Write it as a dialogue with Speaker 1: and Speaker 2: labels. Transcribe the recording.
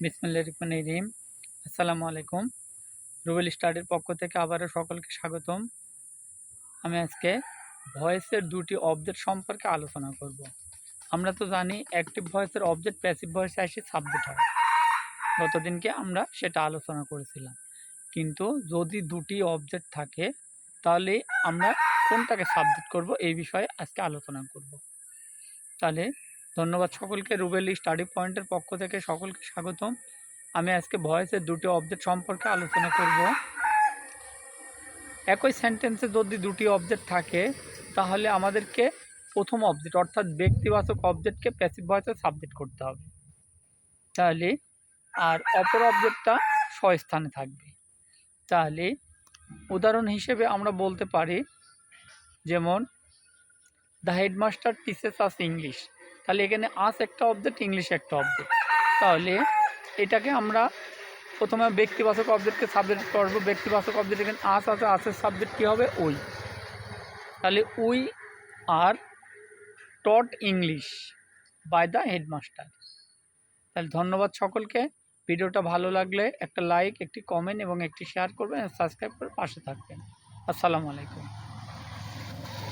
Speaker 1: বিসমিল্লাহির রহমানির রহিম। আসসালামু আলাইকুম। রুবেল স্টাডির পক্ষ থেকে আবারও সকলকে স্বাগতম। আমি আজকে ভয়েসের দুটি অবজেক্ট সম্পর্কে আলোচনা করব। আমরা তো জানি অ্যাক্টিভ ভয়েসের অবজেক্ট প্যাসিভ ভয়েসে এসে সাবজেক্ট হয়। গতদিনকে আমরা সেটা আলোচনা করেছিলাম। কিন্তু যদি দুটি অবজেক্ট থাকে তাহলে আমরা কোনটাকে সাবজেক্ট করব এই বিষয়ে আজকে আলোচনা করব। তাহলে ধন্যবাদ সকলকে। রুবেল স্টাডি পয়েন্টের পক্ষ থেকে সকলকে স্বাগতম। আমি আজকে ভয়েসের দুটি অবজেক্ট সম্পর্কে আলোচনা করব। একই সেন্টেন্সে যদি দুটি অবজেক্ট থাকে তাহলে আমাদেরকে প্রথম অবজেক্ট অর্থাৎ ব্যক্তিবাচক অবজেক্টকে প্যাসিভ ভয়েসে সাবজেক্ট করতে হবে, তাহলে আর অপর অবজেক্টটা স্বস্থানে থাকবে। তাহলে উদাহরণ হিসেবে আমরা বলতে পারি, যেমন the headmaster teaches us English. তাহলে এখানে আস একটা অবজেক্ট, ইংলিশ একটা অবজেক্ট। তাহলে এটাকে আমরা প্রথমে ব্যক্তিবাচক অবজেক্টকে সাবজেক্ট করবো। ব্যক্তিবাচক অবজেক্ট এখানে আস আছে, আসের সাবজেক্ট কী হবে? উই। তাহলে we are taught English by the headmaster. তাহলে ধন্যবাদ সকলকে। ভিডিওটা ভালো লাগলে একটা লাইক, একটি কমেন্ট এবং একটি শেয়ার করবেন, সাবস্ক্রাইব করে পাশে থাকবেন। আসসালামু আলাইকুম।